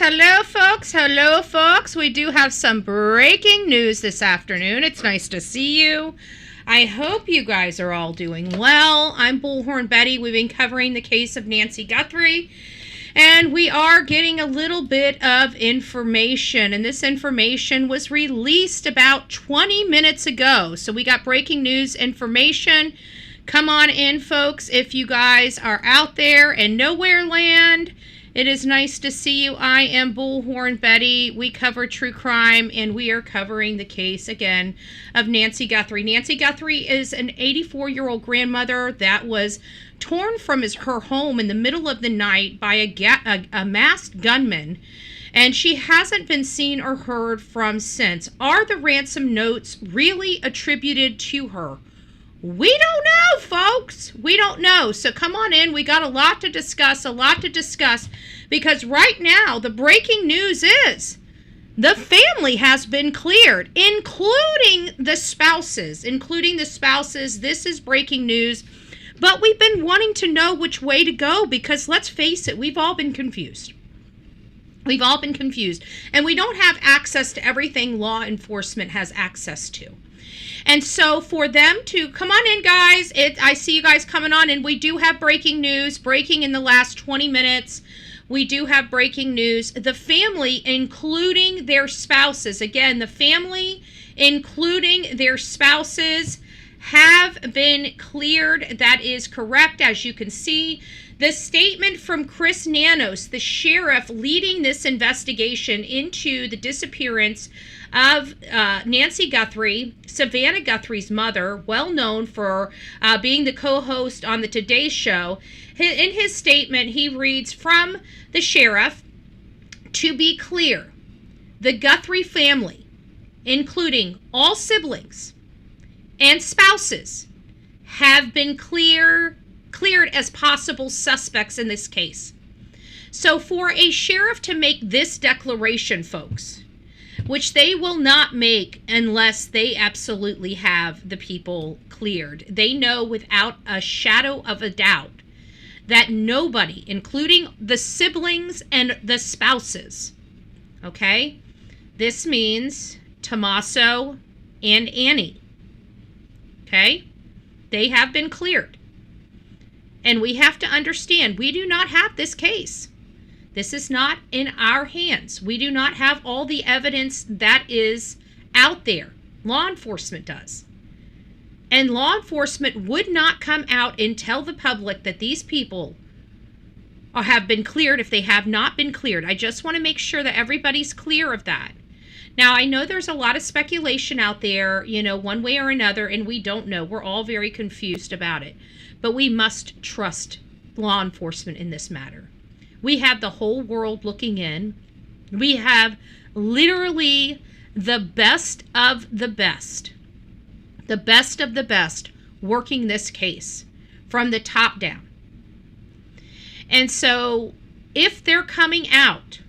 Hello, folks. Hello, folks. We do have some breaking news this afternoon. It's nice to see you. I hope you guys are all doing well. I'm Bullhorn Betty. We've been covering the case of Nancy Guthrie, and we are getting a little bit of information, and this information was released about 20 minutes ago. So we got breaking news information. Come on in, folks, if you guys are out there in nowhere land. It is nice to see you. I am Bullhorn Betty. We cover true crime, and we are covering the case, again, of Nancy Guthrie. Nancy Guthrie is an 84-year-old grandmother that was torn from her home in the middle of the night by a masked gunman, and she hasn't been seen or heard from since. Are the ransom notes really attributed to her? We don't know, folks. We don't know. So come on in. We got a lot to discuss, because right now the breaking news is the family has been cleared, including the spouses. This is breaking news. But we've been wanting to know which way to go because, let's face it, we've all been confused. And we don't have access to everything law enforcement has access to. And so for them to come on in, guys, I see you guys coming on, and we do have breaking news, breaking in the last 20 minutes. We do have breaking news. The family, including their spouses, again, the family, including their spouses, have been cleared. That is correct, as you can see. The statement from Chris Nanos, the sheriff leading this investigation into the disappearance of Nancy Guthrie, Savannah Guthrie's mother, well known for being the co-host on the Today Show. In his statement, he reads from the sheriff, "To be clear, the Guthrie family, including all siblings and spouses, have been cleared as possible suspects in this case." So for a sheriff to make this declaration, folks, which they will not make unless they absolutely have the people cleared. They know without a shadow of a doubt that nobody, including the siblings and the spouses, okay? This means Tommaso and Annie, okay? They have been cleared. And we have to understand, we do not have this case. This is not in our hands. We do not have all the evidence that is out there. Law enforcement does. And law enforcement would not come out and tell the public that these people have been cleared if they have not been cleared. I just want to make sure that everybody's clear of that. Now, I know there's a lot of speculation out there, one way or another, and we don't know. We're all very confused about it. But we must trust law enforcement in this matter. We have the whole world looking in. We have literally the best of the best working this case from the top down. And so if they're coming out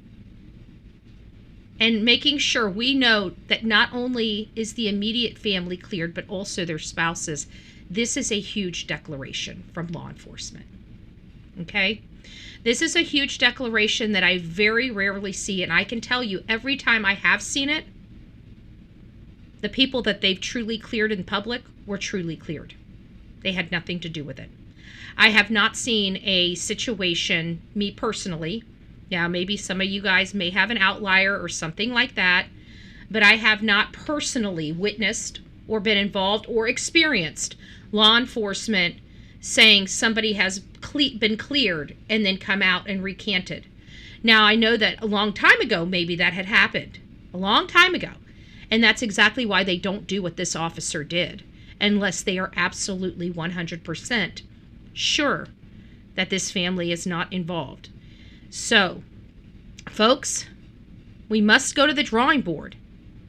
and making sure we know that not only is the immediate family cleared, but also their spouses, this is a huge declaration from law enforcement. Okay? This is a huge declaration that I very rarely see, and I can tell you every time I have seen it, the people that they've truly cleared in public were truly cleared. They had nothing to do with it. I have not seen a situation, me personally, now maybe some of you guys may have an outlier or something like that, but I have not personally witnessed or been involved or experienced law enforcement saying somebody has been cleared and then come out and recanted. Now, I know that a long time ago, maybe that had happened. A long time ago. And that's exactly why they don't do what this officer did, unless they are absolutely 100% sure that this family is not involved. So, folks, we must go to the drawing board.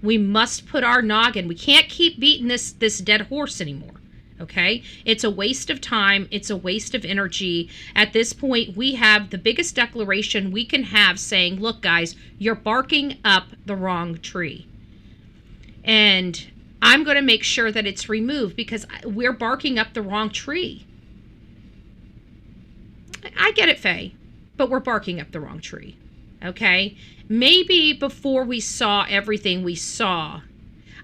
We must put our noggin. We can't keep beating this dead horse anymore. Okay? It's a waste of time. It's a waste of energy. At this point, we have the biggest declaration we can have saying, look, guys, you're barking up the wrong tree. And I'm going to make sure that it's removed because we're barking up the wrong tree. I get it, Faye, but we're barking up the wrong tree. Okay? Maybe before we saw everything we saw,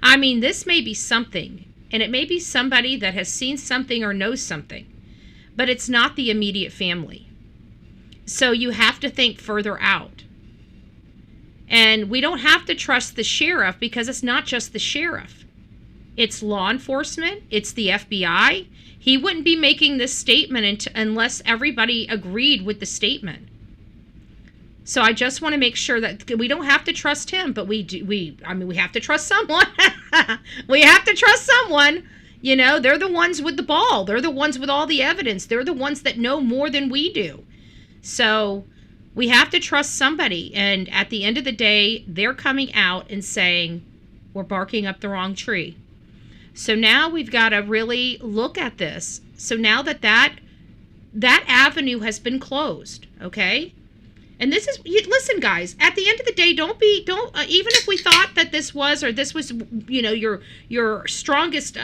I mean, this may be something, and it may be somebody that has seen something or knows something, but it's not the immediate family. So you have to think further out. And we don't have to trust the sheriff, because it's not just the sheriff. It's law enforcement. It's the FBI. He wouldn't be making this statement unless everybody agreed with the statement. So I just want to make sure that we don't have to trust him, but we have to trust someone. We have to trust someone. You know, they're the ones with the ball. They're the ones with all the evidence. They're the ones that know more than we do. So we have to trust somebody. And at the end of the day, they're coming out and saying, we're barking up the wrong tree. So now we've got to really look at this. So now that avenue has been closed, okay? And this is, listen, guys, at the end of the day, don't even if we thought that this was, you know, your strongest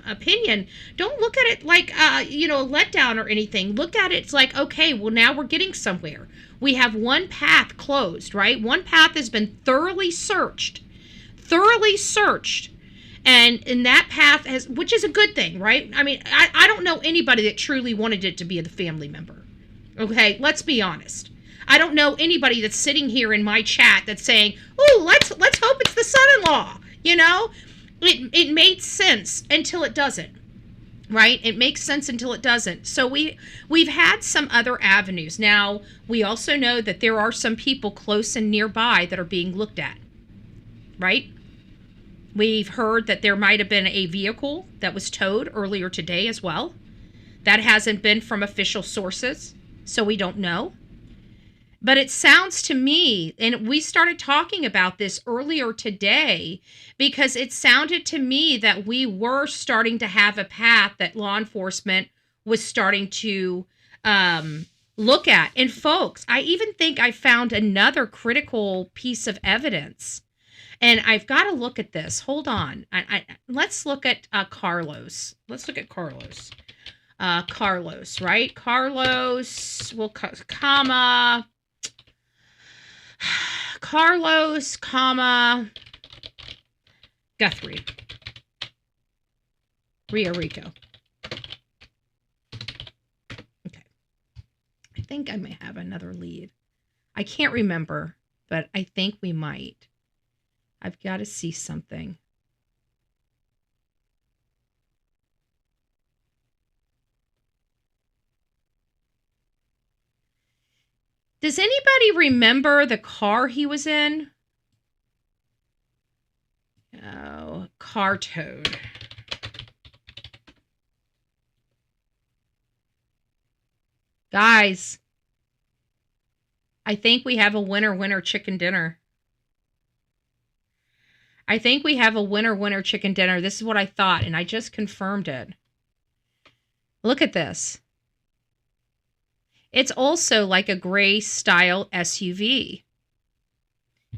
opinion, don't look at it like, you know, a letdown or anything. Look at it, it's like, okay, well, now we're getting somewhere. We have one path closed, right? One path has been thoroughly searched. And that path has, which is a good thing, right? I mean, I don't know anybody that truly wanted it to be a family member. Okay, let's be honest. I don't know anybody that's sitting here in my chat that's saying, "Ooh, let's hope it's the son-in-law." You know, it made sense until it doesn't, right? It makes sense until it doesn't. So we've had some other avenues. Now we also know that there are some people close and nearby that are being looked at, right? We've heard that there might have been a vehicle that was towed earlier today as well. That hasn't been from official sources, so we don't know. But it sounds to me, and we started talking about this earlier today, because it sounded to me that we were starting to have a path that law enforcement was starting to look at. And folks, I even think I found another critical piece of evidence. And I've got to look at this. Hold on. Let's look at Carlos. Let's look at Carlos. Carlos, right? Carlos, we'll comma... Carlos, Guthrie. Rio Rico. Okay. I think I may have another lead. I can't remember, but I think we might. I've got to see something. Does anybody remember the car he was in? Oh, car towed. Guys, I think we have a winner chicken dinner. I think we have a winner chicken dinner. This is what I thought, and I just confirmed it. Look at this. It's also like a gray style SUV.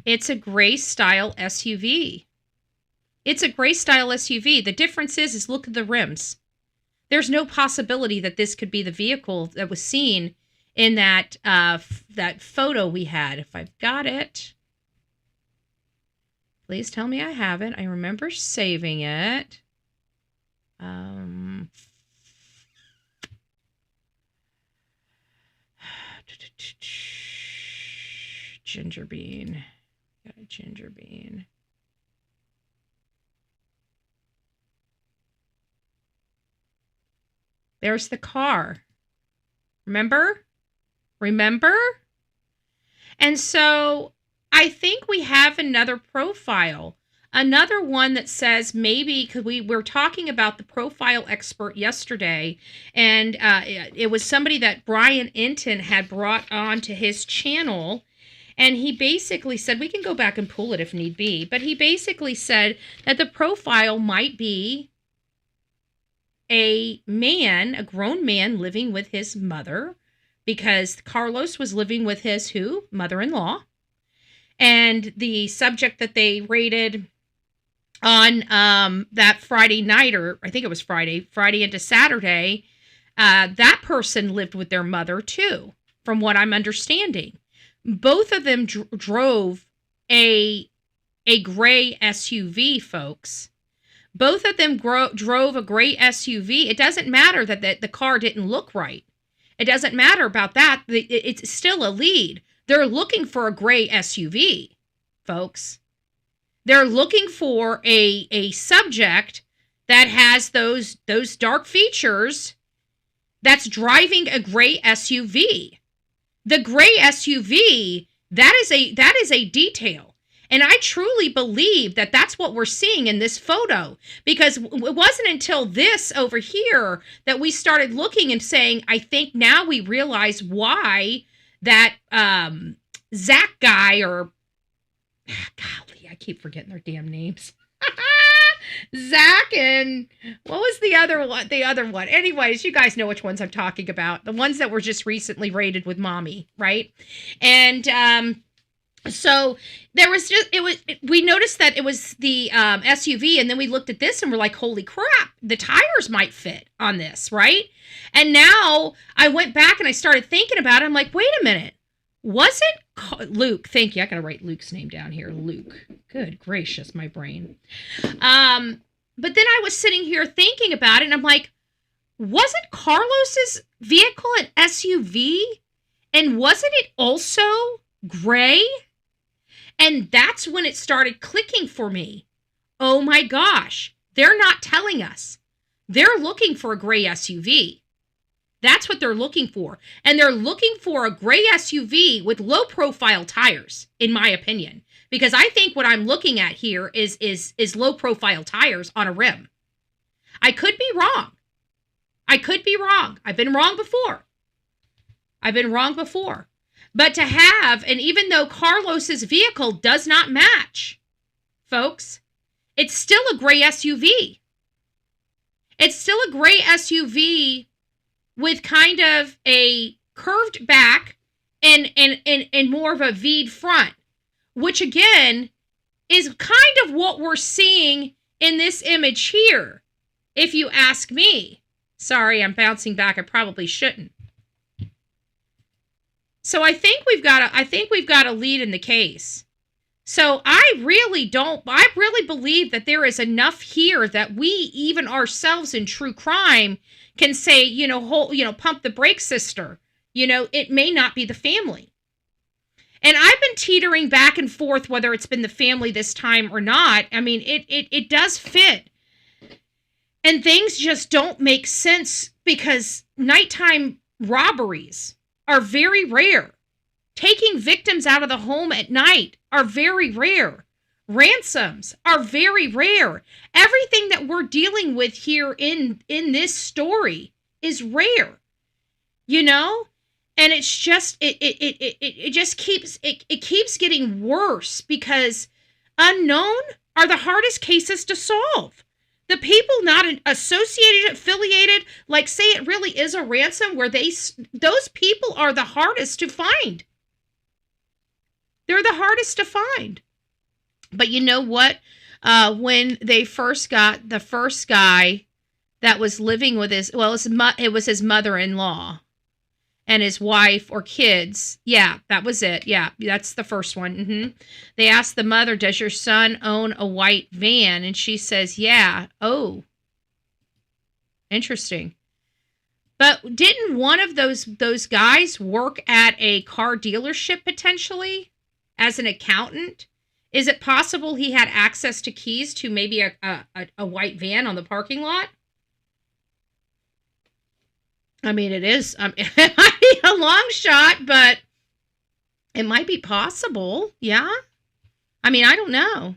It's a gray style SUV. It's a gray style SUV. The difference is look at the rims. There's no possibility that this could be the vehicle that was seen in that that photo we had. If I've got it, please tell me I have it. I remember saving it. Ginger bean. Got a ginger bean. There's the car. Remember? And so I think we have another profile. Another one that says maybe, because we were talking about the profile expert yesterday, and it was somebody that Brian Inton had brought on to his channel, and he basically said, we can go back and pull it if need be, but he basically said that the profile might be a man, a grown man living with his mother, because Carlos was living with his who? Mother-in-law. And the subject that they raided on that Friday night, or I think it was Friday into Saturday, that person lived with their mother too, from what I'm understanding. Both of them drove a gray SUV, folks. Both of them drove a gray SUV. It doesn't matter that the car didn't look right. It doesn't matter about that. It's still a lead. They're looking for a gray SUV, folks. They're looking for a subject that has those dark features that's driving a gray SUV. The gray SUV, that is a detail. And I truly believe that that's what we're seeing in this photo, because it wasn't until this over here that we started looking and saying, I think now we realize why that Zach guy, or golly, I keep forgetting their damn names. Zach and what was the other one? Anyways, you guys know which ones I'm talking about. The ones that were just recently raided with mommy, right? And so there was we noticed that it was the SUV, and then we looked at this and we're like, holy crap, the tires might fit on this, right? And now I went back and I started thinking about it. I'm like, wait a minute. Wasn't Luke? Thank you. I gotta write Luke's name down here. Luke. Good gracious, my brain. But then I was sitting here thinking about it, and I'm like, wasn't Carlos's vehicle an SUV? And wasn't it also gray? And that's when it started clicking for me. Oh my gosh, they're not telling us. They're looking for a gray SUV. That's what they're looking for. And they're looking for a gray SUV with low profile tires, in my opinion. Because I think what I'm looking at here is low profile tires on a rim. I could be wrong. I've been wrong before. But to have, and even though Carlos's vehicle does not match, folks, it's still a gray SUV. It's still a gray SUV with kind of a curved back and more of a V'd front, which again is kind of what we're seeing in this image here, if you ask me. Sorry, I'm bouncing back. I probably shouldn't. So I think we've got a lead in the case. So I really believe that there is enough here that we, even ourselves in true crime, can say, pump the brakes, sister. It may not be the family. And I've been teetering back and forth whether it's been the family this time or not. I mean, it does fit. And things just don't make sense because nighttime robberies are very rare. Taking victims out of the home at night are very rare. Ransoms are very rare. Everything that we're dealing with here in this story is rare. And it's just it just keeps getting worse because unknown are the hardest cases to solve. The people not associated, affiliated, like say it really is a ransom, where those people are the hardest to find. They're the hardest to find. But you know what? When they first got the first guy that was living with it was his mother-in-law and his wife or kids. Yeah, that was it. Yeah, that's the first one. Mm-hmm. They asked the mother, does your son own a white van? And she says, yeah. Oh, interesting. But didn't one of those guys work at a car dealership potentially as an accountant? Is it possible he had access to keys to maybe a white van on the parking lot? I mean, it is it might be a long shot, but it might be possible. Yeah. I mean, I don't know.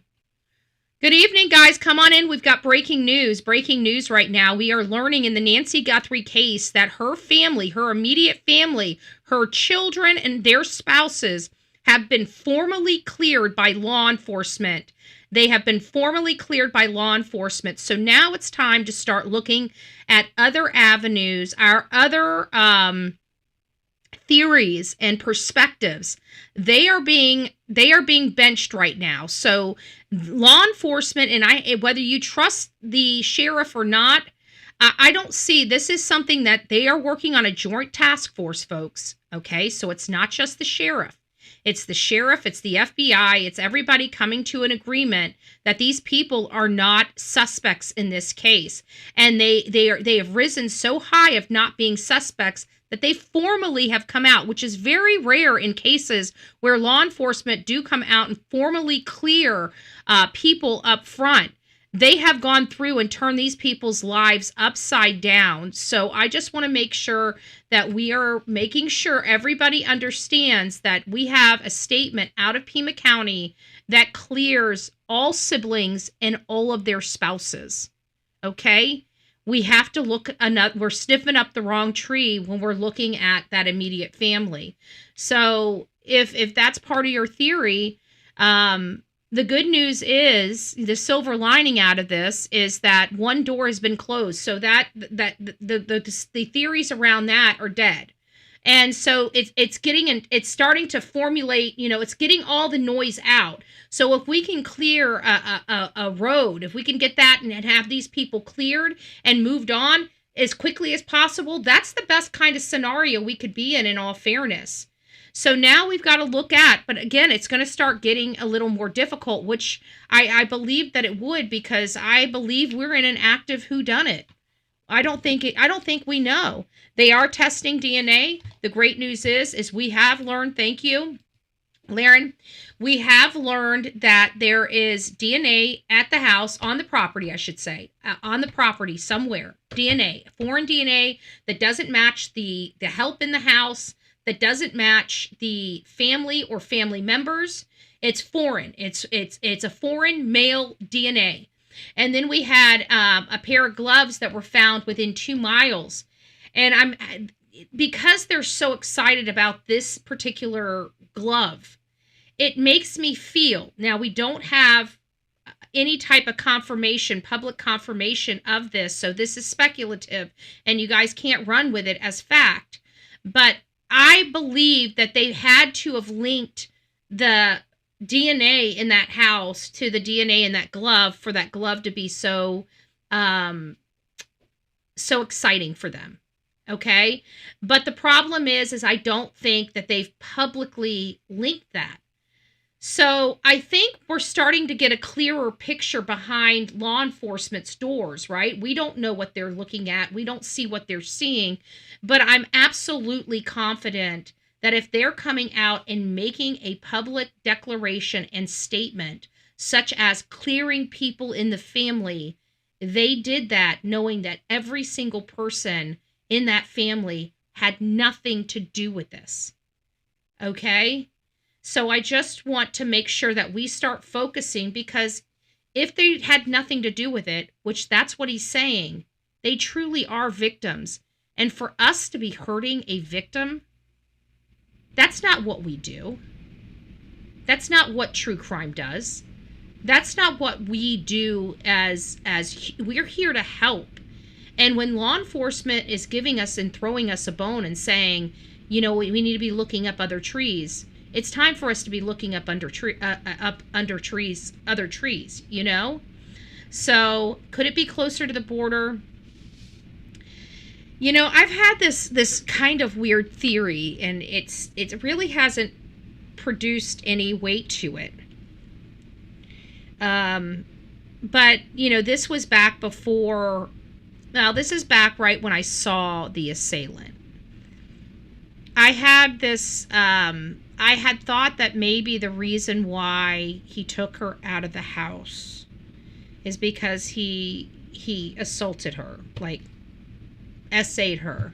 Good evening, guys. Come on in. We've got breaking news. Breaking news right now. We are learning in the Nancy Guthrie case that her family, her immediate family, her children and their spouses have been formally cleared by law enforcement. They have been formally cleared by law enforcement. So now it's time to start looking at other avenues, our other theories and perspectives. They are being benched right now. So law enforcement, and whether you trust the sheriff or not, I don't see, this is something that they are working on a joint task force, folks. Okay, so it's not just the sheriff. It's the sheriff, it's the FBI, it's everybody coming to an agreement that these people are not suspects in this case. And they have risen so high of not being suspects that they formally have come out, which is very rare in cases where law enforcement do come out and formally clear people up front. They have gone through and turned these people's lives upside down. So I just want to make sure that we are making sure everybody understands that we have a statement out of Pima County that clears all siblings and all of their spouses. Okay? We have to look, we're sniffing up the wrong tree when we're looking at that immediate family. So if that's part of your theory, the good news is, the silver lining out of this is that one door has been closed. So that the theories around that are dead. And so it's starting to formulate, it's getting all the noise out. So if we can clear a road, if we can get that and have these people cleared and moved on as quickly as possible, that's the best kind of scenario we could be in all fairness. So now we've got to look at, but again, it's going to start getting a little more difficult, which I believe that it would, because I believe we're in an active whodunit. I don't think we know. They are testing DNA. The great news is we have learned, thank you, Laren, we have learned that there is DNA at the house, on the property, I should say, on the property somewhere, DNA, foreign DNA that doesn't match the help in the house, that doesn't match the family or family members. It's foreign. It's a foreign male DNA. And then we had a pair of gloves that were found within 2 miles. And because they're so excited about this particular glove, it makes me feel, now we don't have any type of confirmation, public confirmation of this, so this is speculative and you guys can't run with it as fact. But I believe that they had to have linked the DNA in that house to the DNA in that glove for that glove to be so exciting for them. Okay? But the problem is I don't think that they've publicly linked that. So I think we're starting to get a clearer picture behind law enforcement's doors, right? We don't know what they're looking at. We don't see what they're seeing. But I'm absolutely confident that if they're coming out and making a public declaration and statement, such as clearing people in the family, they did that knowing that every single person in that family had nothing to do with this. Okay? So I just want to make sure that we start focusing, because if they had nothing to do with it, which that's what he's saying, they truly are victims. And for us to be hurting a victim, that's not what we do. That's not what true crime does. That's not what we do as we're here to help. And when law enforcement is giving us and throwing us a bone and saying, we need to be looking up other trees, it's time for us to be looking up other trees. So could it be closer to the border? I've had this kind of weird theory, and it really hasn't produced any weight to it. But this was back before. Now this is back right when I saw the assailant. I had this. I had thought that maybe the reason why he took her out of the house is because he assaulted her, like essayed her,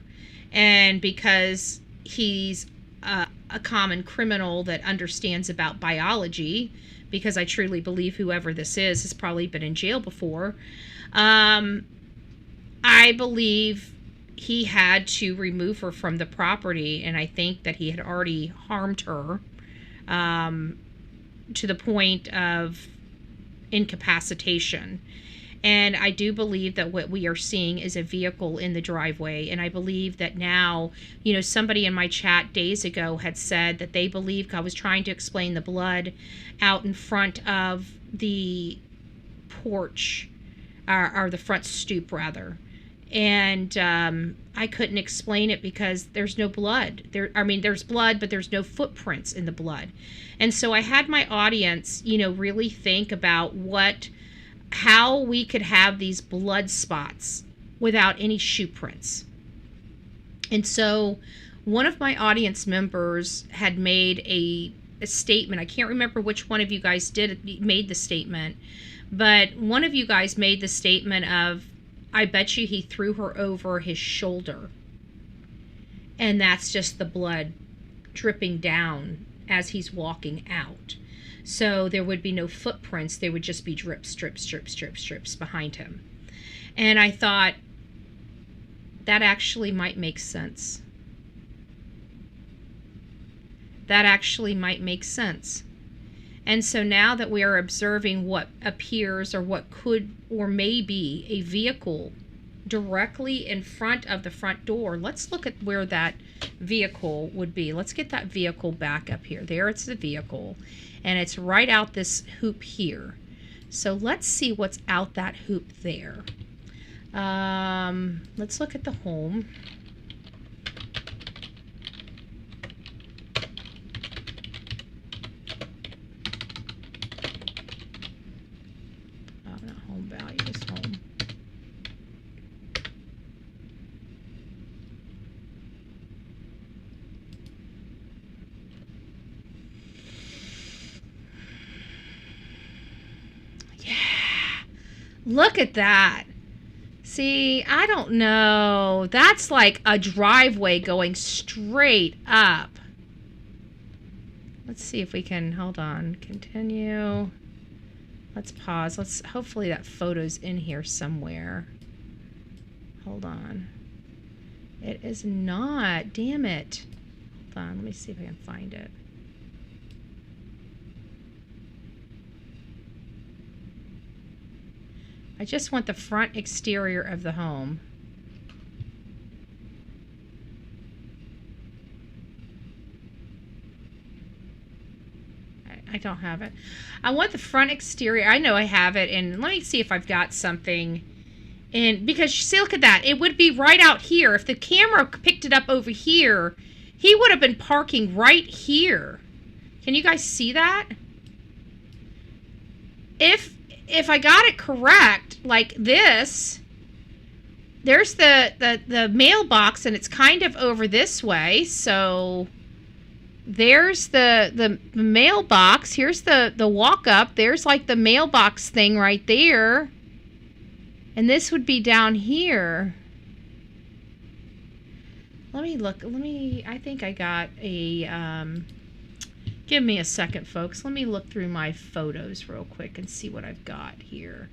and because he's a common criminal that understands about biology, because I truly believe whoever this is has probably been in jail before. I believe he had to remove her from the property, and I think that he had already harmed her to the point of incapacitation. And I do believe that what we are seeing is a vehicle in the driveway. And I believe that now, somebody in my chat days ago had said that they believed, I was trying to explain the blood out in front of the porch, or the front stoop rather. And I couldn't explain it because there's no blood. There's blood, but there's no footprints in the blood. And so I had my audience, really think about how we could have these blood spots without any shoe prints. And so one of my audience members had made a statement. I can't remember which one of you guys made the statement, but one of you guys made the statement of, I bet you he threw her over his shoulder. And that's just the blood dripping down as he's walking out. So there would be no footprints. There would just be drips, drips, drips, drips, drips behind him. And I thought, that actually might make sense. That actually might make sense. And so now that we are observing what appears or what could or may be a vehicle directly in front of the front door, let's look at where that vehicle would be. Let's get that vehicle back up here. There, it's the vehicle, and it's right out this hoop here. So let's see what's out that hoop there. Let's look at the home. Oh, not home value, just home. Yeah, look at that. See, I don't know. That's like a driveway going straight up. Let's see if we can, hold on, continue. Let's pause. Hopefully that photo's in here somewhere. Hold on. It is not, damn it. Hold on, let me see if I can find it. I just want the front exterior of the home. I don't have it. I want the front exterior. I know I have it, and let me see if I've got something. And because, see, look at that. It would be right out here. If the camera picked it up over here, he would have been parking right here. Can you guys see that? If I got it correct, like this, there's the mailbox, and it's kind of over this way. So there's the mailbox. Here's the walk up. There's like the mailbox thing right there. And this would be down here. Let me look. I think I got a, give me a second, folks. Let me look through my photos real quick and see what I've got here.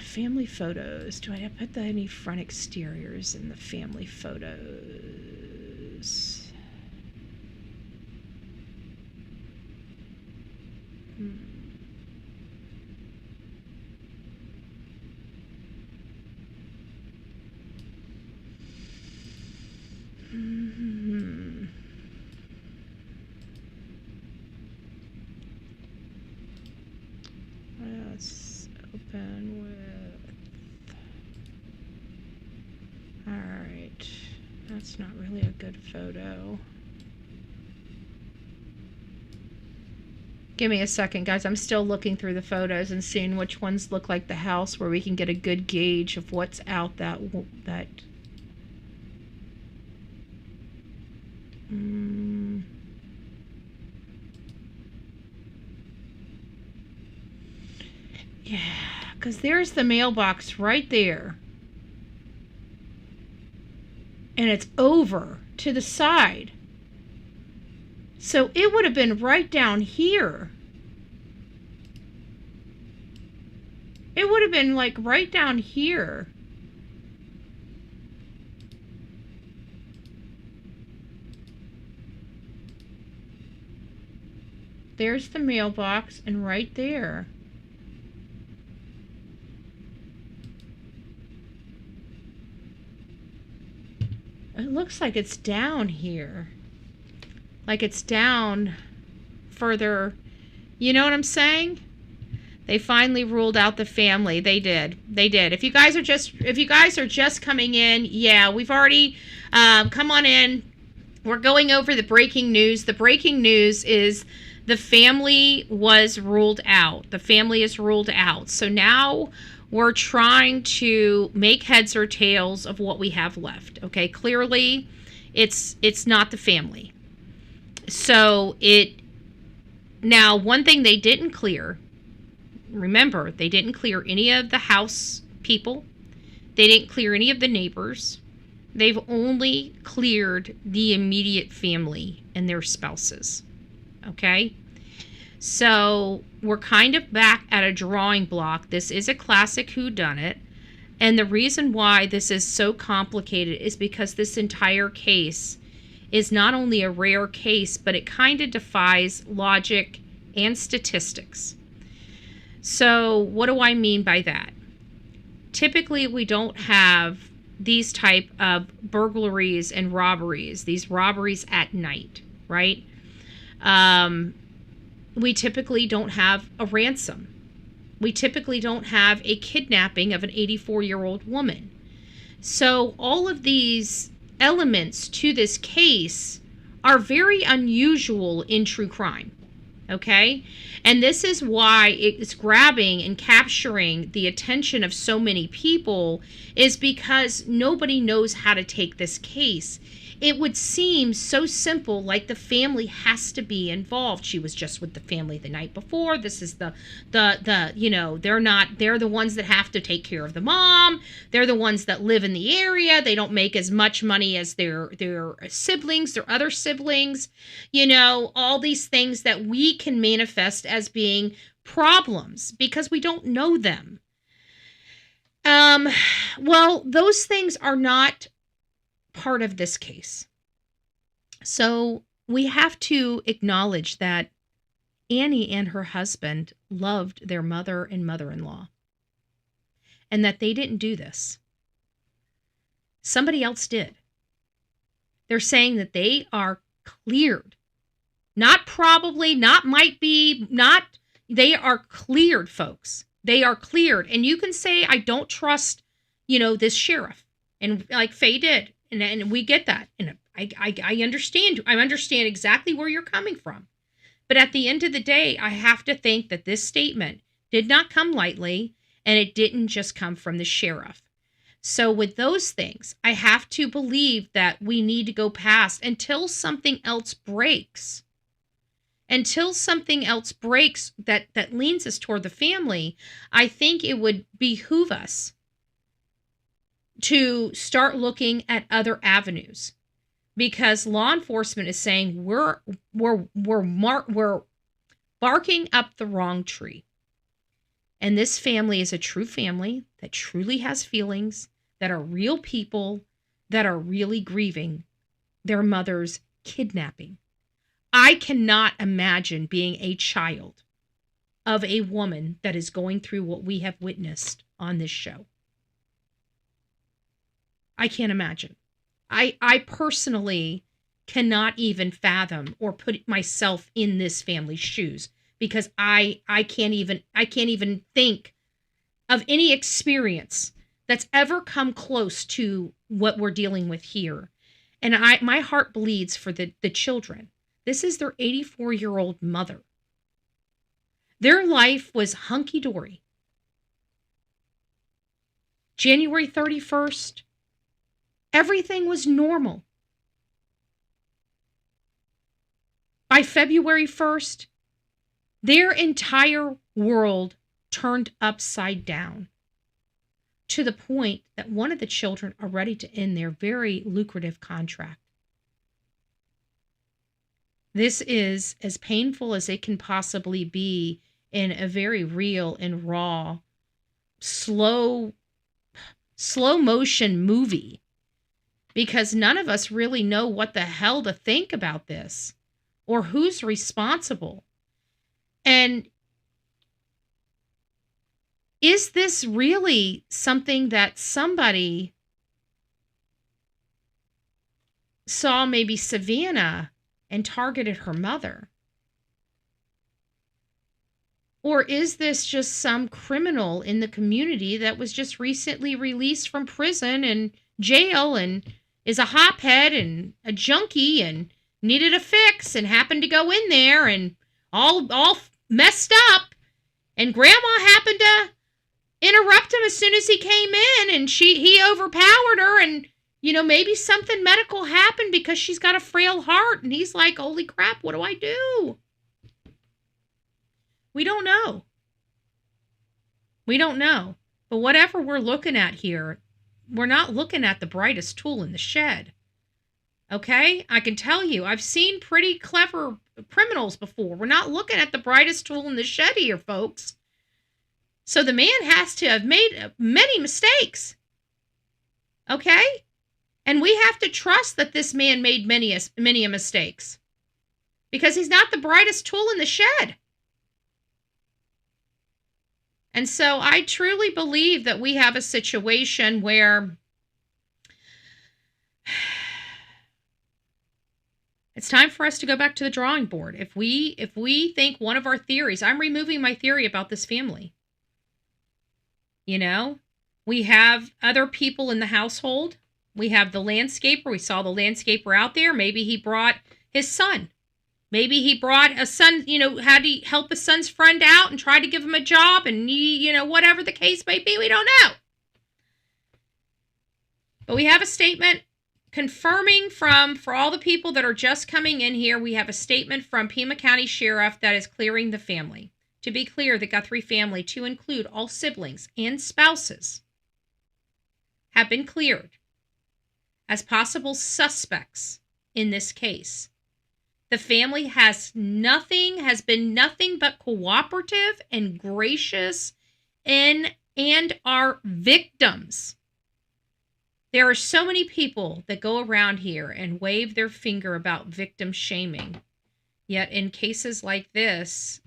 Family photos. Do I put any front exteriors in the family photos? Let's open with, all right, that's not really a good photo. Give me a second, guys. I'm still looking through the photos and seeing which ones look like the house, where we can get a good gauge of what's out that yeah, because there's the mailbox right there. And it's over to the side. So it would have been right down here. It would have been like right down here. There's the mailbox, and right there. It looks like it's down here. Like it's down further. You know what I'm saying? They finally ruled out the family. They did. They did. If you guys are just coming in, yeah, we've already come on in. We're going over the breaking news. The breaking news is the family was ruled out. The family is ruled out. So now we're trying to make heads or tails of what we have left. Okay, clearly it's not the family. So now one thing they didn't clear, remember, they didn't clear any of the house people. They didn't clear any of the neighbors. They've only cleared the immediate family and their spouses. Okay? So we're kind of back at a drawing block. This is a classic whodunit. And the reason why this is so complicated is because this entire case is not only a rare case, but it kind of defies logic and statistics. So what do I mean by that? Typically, we don't have these type of burglaries and robberies, these robberies at night, right? We typically don't have a ransom. We typically don't have a kidnapping of an 84-year-old woman. So all of these elements to this case are very unusual in true crime. Okay? And this is why it's grabbing and capturing the attention of so many people, is because nobody knows how to take this case. It would seem so simple, like the family has to be involved. She was just with the family the night before. This is the they're the ones that have to take care of the mom. They're the ones that live in the area. They don't make as much money as their siblings, their other siblings. All these things that we can manifest as being problems because we don't know them. Well, those things are not part of this case. So we have to acknowledge that Annie and her husband loved their mother and mother-in-law, and that they didn't do this. Somebody else did. They're saying that they are cleared. Not probably, not might be, not, they are cleared, folks. They are cleared. And you can say, I don't trust, this sheriff. And like Faye did. And we get that. And I understand. I understand exactly where you're coming from. But at the end of the day, I have to think that this statement did not come lightly, and it didn't just come from the sheriff. So with those things, I have to believe that we need to go past until something else breaks. Until something else breaks that leans us toward the family, I think it would behoove us to start looking at other avenues, because law enforcement is saying we're barking up the wrong tree. And this family is a true family that truly has feelings, that are real people, that are really grieving their mother's kidnapping. I cannot imagine being a child of a woman that is going through what we have witnessed on this show. I can't imagine. I personally cannot even fathom or put myself in this family's shoes, because I can't even think of any experience that's ever come close to what we're dealing with here. And my heart bleeds for the children. This is their 84-year-old mother. Their life was hunky-dory. January 31st, everything was normal. By February 1st, their entire world turned upside down, to the point that one of the children are ready to end their very lucrative contract. This is as painful as it can possibly be in a very real and raw, slow motion movie, because none of us really know what the hell to think about this or who's responsible. And is this really something that somebody saw maybe Savannah and targeted her mother? Or is this just some criminal in the community that was just recently released from prison and jail and is a hophead and a junkie and needed a fix and happened to go in there and all messed up, and grandma happened to interrupt him as soon as he came in, and he overpowered her, and maybe something medical happened because she's got a frail heart, and he's like, holy crap, what do I do? We don't know. We don't know. But whatever we're looking at here, we're not looking at the brightest tool in the shed. Okay? I can tell you, I've seen pretty clever criminals before. We're not looking at the brightest tool in the shed here, folks. So the man has to have made many mistakes. Okay? And we have to trust that this man made many mistakes. Because he's not the brightest tool in the shed. And so I truly believe that we have a situation where it's time for us to go back to the drawing board. If we think one of our theories, I'm removing my theory about this family. We have other people in the household. We have the landscaper. We saw the landscaper out there. Maybe he brought his son. Maybe he brought a son, had to help his son's friend out and try to give him a job, and whatever the case may be, we don't know. But we have a statement confirming for all the people that are just coming in here, we have a statement from Pima County Sheriff that is clearing the family. To be clear, the Guthrie family, to include all siblings and spouses, have been cleared as possible suspects in this case. The family has been nothing but cooperative and gracious and are victims. There are so many people that go around here and wave their finger about victim shaming. Yet in cases like this,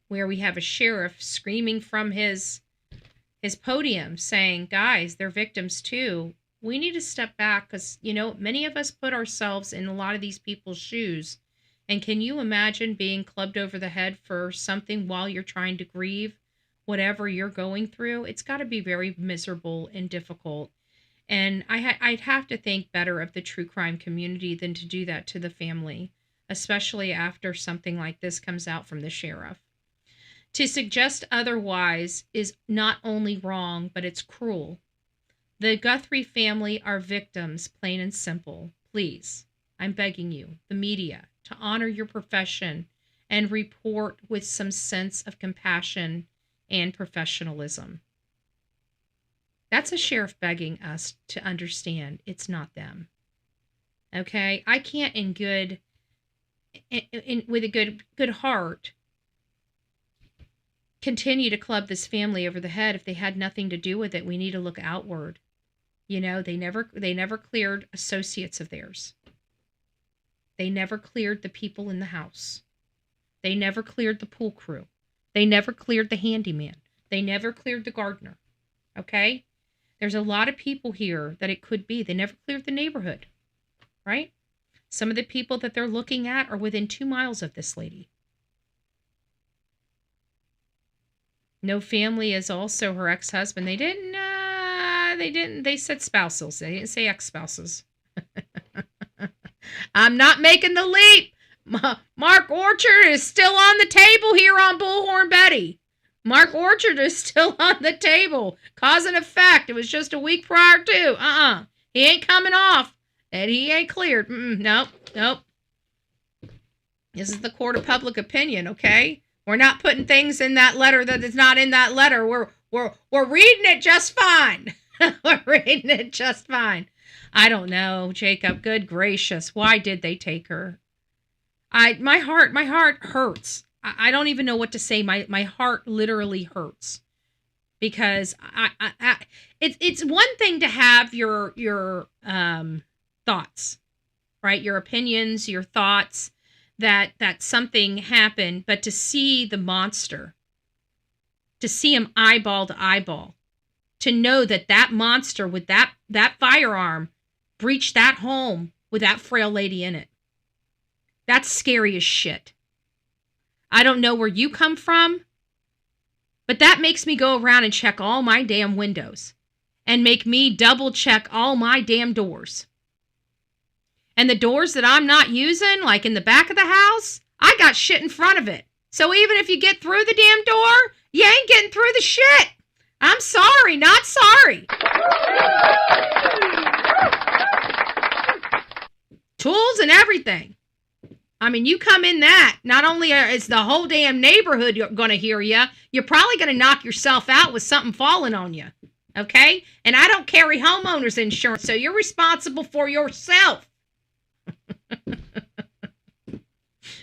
where we have a sheriff screaming from his podium saying, guys, they're victims too, we need to step back because, many of us put ourselves in a lot of these people's shoes. And can you imagine being clubbed over the head for something while you're trying to grieve whatever you're going through? It's got to be very miserable and difficult. And I'd have to think better of the true crime community than to do that to the family, especially after something like this comes out from the sheriff. To suggest otherwise is not only wrong, but it's cruel. The Guthrie family are victims, plain and simple. Please, I'm begging you, the media, to honor your profession and report with some sense of compassion and professionalism. That's a sheriff begging us to understand it's not them. Okay? I can't with a good heart continue to club this family over the head if they had nothing to do with it. We need to look outward. They never cleared associates of theirs. They never cleared the people in the house. They never cleared the pool crew. They never cleared the handyman. They never cleared the gardener. Okay? There's a lot of people here that it could be. They never cleared the neighborhood. Right? Some of the people that they're looking at are within 2 miles of this lady. No family is also her ex-husband. They said spousals. They didn't say ex-spouses. I'm not making the leap. Mark Orchard is still on the table here on Bullhorn Betty. Mark Orchard is still on the table. Cause and effect. It was just a week prior to. He ain't coming off. And he ain't cleared. Nope. This is the court of public opinion, okay? We're not putting things in that letter that is not in that letter. We're reading it just fine. We're reading it just fine. I don't know, Jacob. Good gracious. Why did they take her? My heart hurts. I don't even know what to say. My heart literally hurts because it's one thing to have your thoughts, right? Your opinions, your thoughts that something happened, but to see the monster, to see him eyeball to eyeball, to know that monster with that firearm breached that home with that frail lady in it. That's scary as shit. I don't know where you come from, But that makes me go around and check all my damn windows and make me double check all my damn doors. And the doors that I'm not using, like in the back of the house, I got shit in front of it. So even if you get through the damn door, you ain't getting through the shit. I'm sorry, not sorry. Tools and everything. I mean, you come in that, not only is the whole damn neighborhood going to hear you, you're probably going to knock yourself out with something falling on you. Okay? And I don't carry homeowners insurance, so you're responsible for yourself.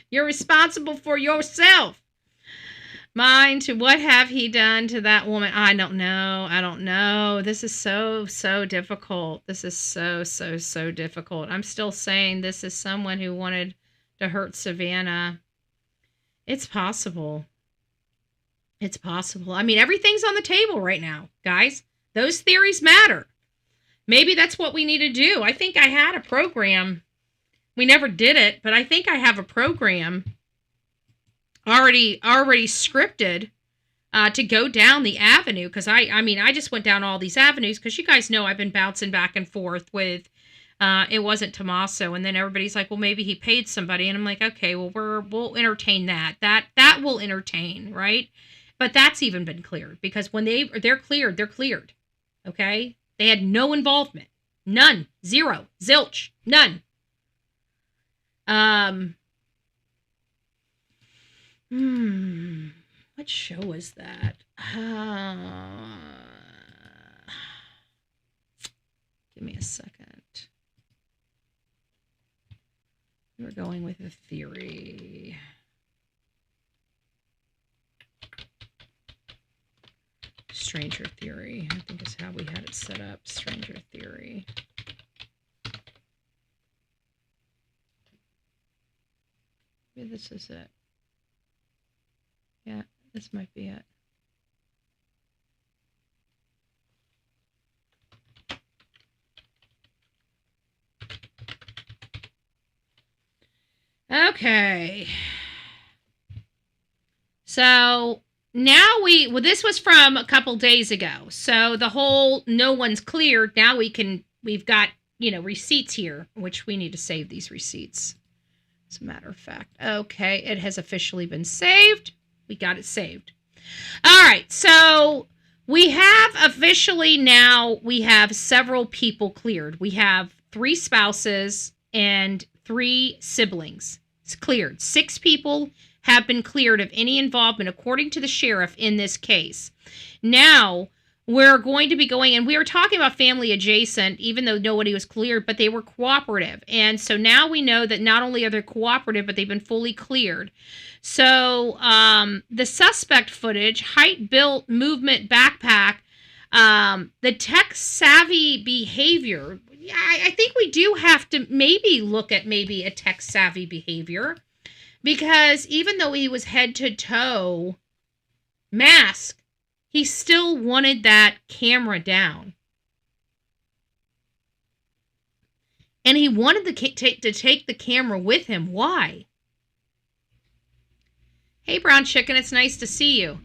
You're responsible for yourself. Mind to what have he done to that woman? I don't know. This is so difficult. This is so difficult. I'm still saying this is someone who wanted to hurt Savannah. It's possible. It's possible. I mean, everything's on the table right now, guys. Those theories matter. Maybe that's what we need to do. I think I had a program. We never did it, but I think I have a program already scripted to go down the avenue, because I just went down all these avenues, because you guys know I've been bouncing back and forth with it wasn't Tommaso, and then everybody's like, well, maybe he paid somebody, and I'm like, okay, well, we'll entertain that will entertain, right? But that's even been cleared, because when they're cleared, they're cleared. Okay, they had no involvement, none, zero, zilch, none. What show is that? Give me a second. We're going with a theory. Stranger Theory, I think is how we had it set up. Stranger Theory. Maybe this is it. Yeah, this might be it. Okay. So now this was from a couple days ago. So the whole no one's cleared. Now we've got, receipts here, which we need to save these receipts. As a matter of fact. Okay, it has officially been saved. We got it saved. All right, so we have officially now, we have several people cleared. We have 3 spouses and 3 siblings. It's cleared. 6 people have been cleared of any involvement, according to the sheriff, in this case. Now, we're going to be going, and we were talking about family adjacent, even though nobody was cleared, but they were cooperative. And so now we know that not only are they cooperative, but they've been fully cleared. So the suspect footage, height, built, movement, backpack, the tech-savvy behavior. I think we do have to maybe look at maybe a tech-savvy behavior, because even though he was head-to-toe masked, he still wanted that camera down. And he wanted to take the camera with him. Why? Hey, Brown Chicken, it's nice to see you.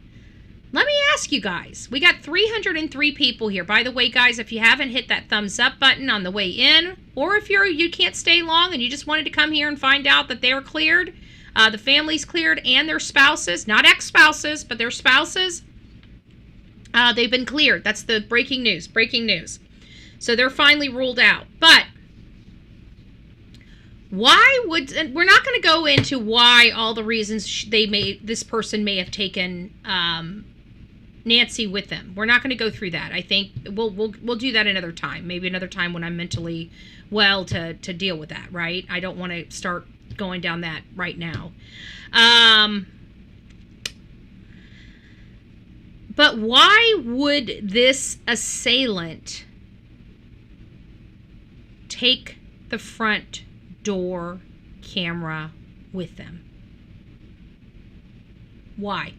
Let me ask you guys. We got 303 people here. By the way, guys, if you haven't hit that thumbs up button on the way in, or if you can't stay long and you just wanted to come here and find out that they're cleared, the family's cleared, and their spouses, not ex-spouses, but their spouses, they've been cleared. That's the breaking news. So they're finally ruled out. But why would, and we're not going to go into why all the reasons this person may have taken Nancy with them. We're not going to go through that. I think we'll do that another time. Maybe another time when I'm mentally well to deal with that, right? I don't want to start going down that right now. But why would this assailant take the front door camera with them? Why?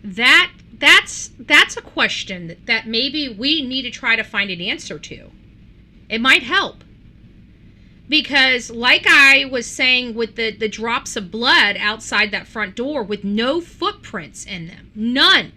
That's a question that maybe we need to try to find an answer to. It might help. Because like I was saying with the drops of blood outside that front door with no footprints in them, none.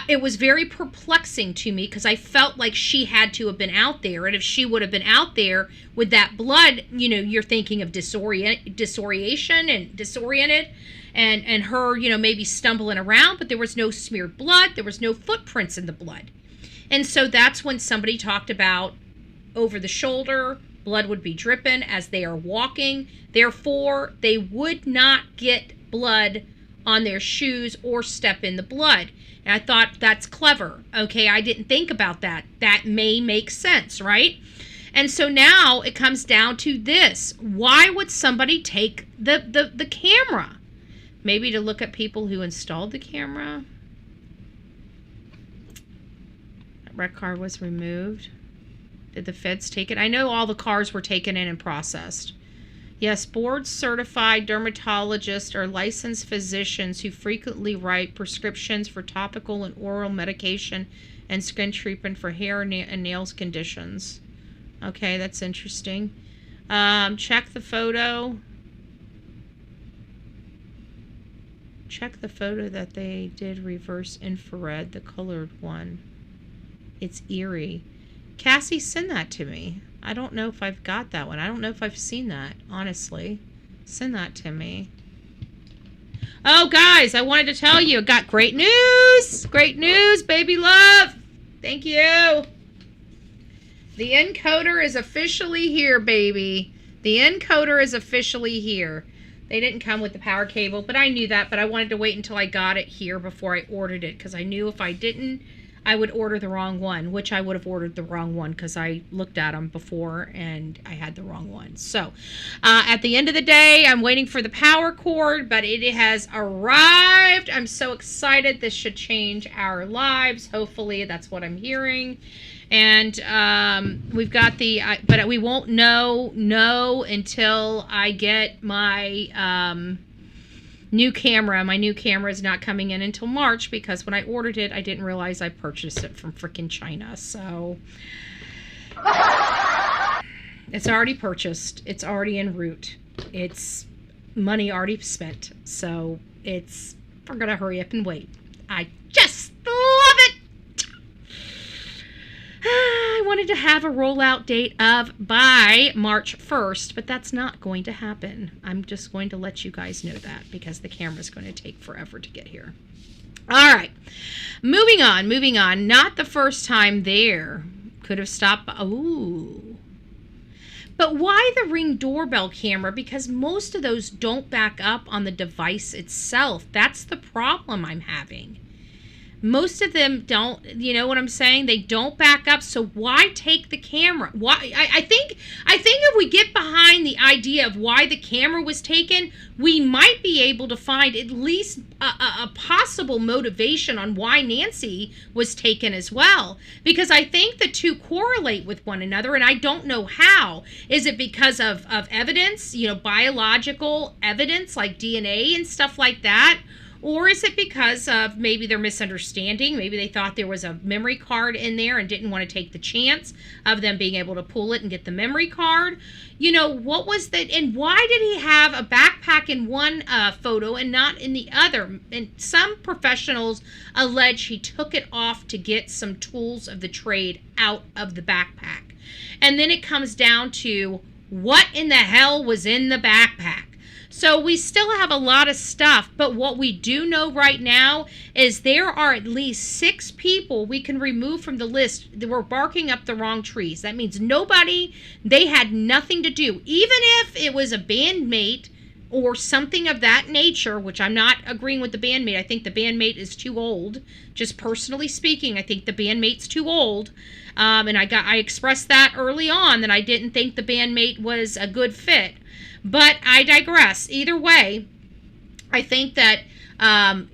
It was very perplexing to me because I felt like she had to have been out there. And if she would have been out there with that blood, you know, you're thinking of disorientation and disoriented and her, you know, maybe stumbling around, but there was no smeared blood. There was no footprints in the blood. And so that's when somebody talked about over the shoulder, blood would be dripping as they are walking. Therefore, they would not get blood on their shoes or step in the blood. And I thought, that's clever. Okay, I didn't think about that. That may make sense, right? And so now it comes down to this. Why would somebody take the camera? Maybe to look at people who installed the camera. That red car was removed. Did the feds take it? I know all the cars were taken in and processed. Yes, board-certified dermatologists are licensed physicians who frequently write prescriptions for topical and oral medication and skin treatment for hair and nails conditions. Okay, that's interesting. Check the photo. Check the photo that they did reverse infrared, the colored one. It's eerie. Cassie, send that to me. I don't know if I've got that one. I don't know if I've seen that, honestly. Send that to me. Oh, guys, I wanted to tell you, I got great news. Great news, baby love. Thank you. The encoder is officially here, baby. The encoder is officially here. They didn't come with the power cable, but I knew that, but I wanted to wait until I got it here before I ordered it, because I knew if I didn't, I would order the wrong one, which I would have ordered the wrong one because I looked at them before and I had the wrong one. So at the end of the day, I'm waiting for the power cord, but it has arrived. I'm so excited. This should change our lives. Hopefully that's what I'm hearing. And we've got the, but we won't know until I get my new camera. My new camera is not coming in until March because when I ordered it, I didn't realize I purchased it from freaking China. So it's already purchased. It's already en route. It's money already spent. So we're going to hurry up and wait. I just love it. I wanted to have a rollout date of by March 1st, but that's not going to happen. I'm just going to let you guys know that because the camera's going to take forever to get here. All right. Moving on. Not the first time there. Could have stopped. Ooh. But why the Ring doorbell camera? Because most of those don't back up on the device itself. That's the problem I'm having. Most of them don't, you know what I'm saying? They don't back up. So why take the camera? Why? I think if we get behind the idea of why the camera was taken, we might be able to find at least a possible motivation on why Nancy was taken as well. Because I think the two correlate with one another, and I don't know how. Is it because of evidence, you know, biological evidence like DNA and stuff like that? Or is it because of maybe their misunderstanding? Maybe they thought there was a memory card in there and didn't want to take the chance of them being able to pull it and get the memory card. You know, what was that? And why did he have a backpack in one photo and not in the other? And some professionals allege he took it off to get some tools of the trade out of the backpack. And then it comes down to what in the hell was in the backpack? So we still have a lot of stuff, but what we do know right now is there are at least 6 people we can remove from the list that were barking up the wrong trees. That means nobody, they had nothing to do. Even if it was a bandmate or something of that nature, which I'm not agreeing with the bandmate. I think the bandmate is too old. Just personally speaking, I think the bandmate's too old. And I expressed that early on that I didn't think the bandmate was a good fit. But I digress. Either way, I think that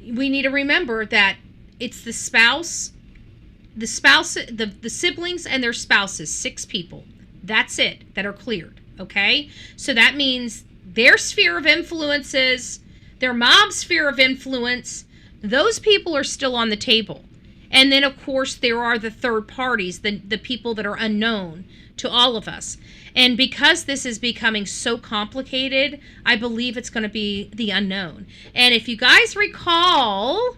we need to remember that it's the spouse, the siblings and their spouses, 6 people. That's it, that are cleared, okay? So that means their sphere of influences, their mom's sphere of influence, those people are still on the table. And then, of course, there are the third parties, the people that are unknown to all of us. And because this is becoming so complicated, I believe it's going to be the unknown. And if you guys recall,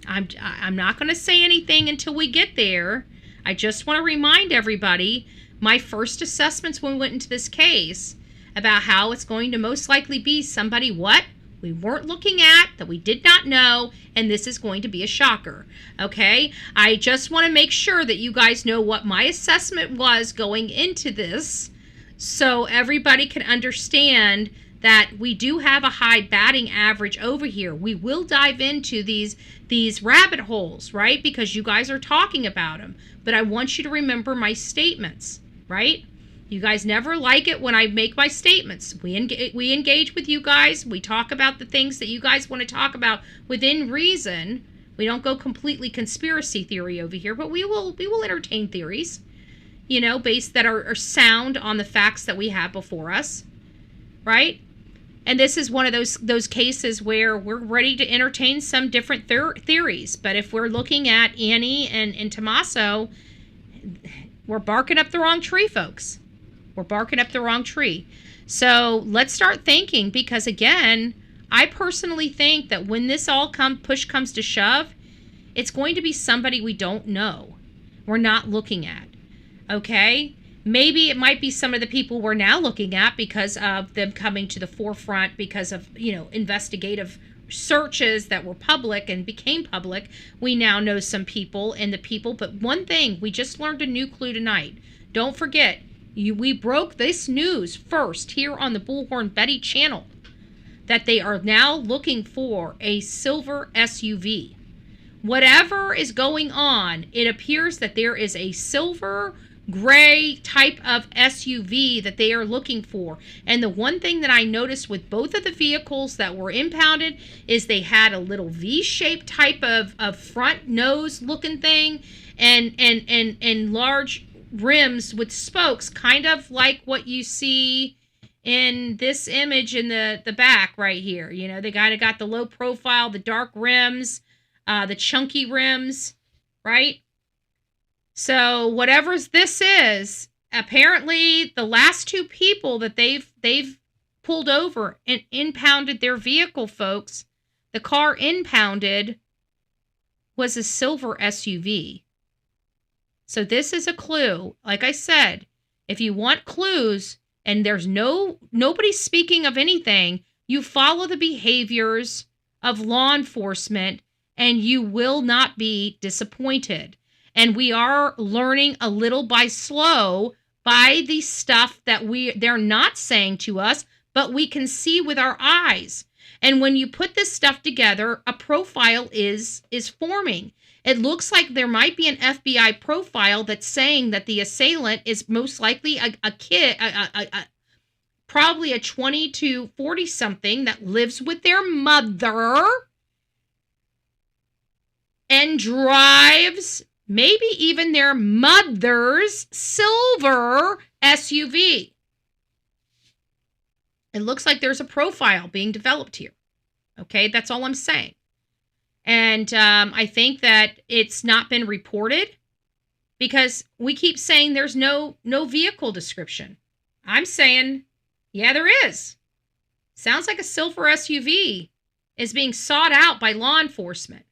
I'm not going to say anything until we get there. I just want to remind everybody, my first assessments when we went into this case about how it's going to most likely be somebody what we weren't looking at, that we did not know, and this is going to be a shocker, okay? I just want to make sure that you guys know what my assessment was going into this, so everybody can understand that we do have a high batting average over here. We will dive into these rabbit holes, right? Because you guys are talking about them. But I want you to remember my statements, right? You guys never like it when I make my statements. We engage with you guys. We talk about the things that you guys want to talk about within reason. We don't go completely conspiracy theory over here, but we will entertain theories, you know, based that are sound on the facts that we have before us, right? And this is one of those cases where we're ready to entertain some different theories. But if we're looking at Annie and Tommaso, we're barking up the wrong tree, folks. We're barking up the wrong tree. So let's start thinking, because again, I personally think that when this all push comes to shove, it's going to be somebody we don't know. We're not looking at. Okay? Maybe it might be some of the people we're now looking at because of them coming to the forefront because of, you know, investigative searches that were public and became public. We now know some people and the people. But one thing, we just learned a new clue tonight. Don't forget, we broke this news first here on the Bullhorn Betty channel, that they are now looking for a silver SUV. Whatever is going on, it appears that there is a silver gray type of SUV that they are looking for. And the one thing that I noticed with both of the vehicles that were impounded is they had a little V-shaped type of front nose looking thing and large rims with spokes, kind of like what you see in this image in the back right here. You know, they kind of got the low profile, the dark rims, the chunky rims, right? So whatever this is, apparently the last two people that they've pulled over and impounded their vehicle, folks, the car impounded was a silver SUV. So this is a clue. Like I said, if you want clues and there's nobody speaking of anything, you follow the behaviors of law enforcement and you will not be disappointed. And we are learning a little by slow by the stuff that they're not saying to us, but we can see with our eyes. And when you put this stuff together, a profile is forming. It looks like there might be an FBI profile that's saying that the assailant is most likely a kid, probably a 20 to 40 something that lives with their mother and drives maybe even their mother's silver SUV. It looks like there's a profile being developed here. Okay, that's all I'm saying. And I think that it's not been reported because we keep saying there's no vehicle description. I'm saying, yeah, there is. Sounds like a silver SUV is being sought out by law enforcement.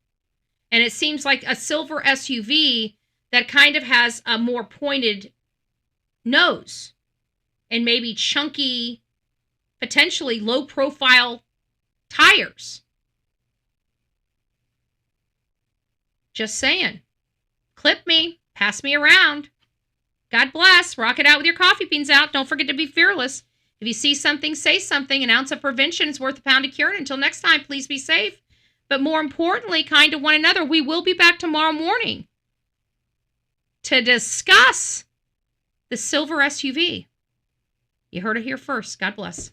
And it seems like a silver SUV that kind of has a more pointed nose and maybe chunky, potentially low-profile tires. Just saying. Clip me. Pass me around. God bless. Rock it out with your coffee beans out. Don't forget to be fearless. If you see something, say something. An ounce of prevention is worth a pound of cure. Until next time, please be safe. But more importantly, kind to one another. We will be back tomorrow morning to discuss the silver SUV. You heard it here first. God bless.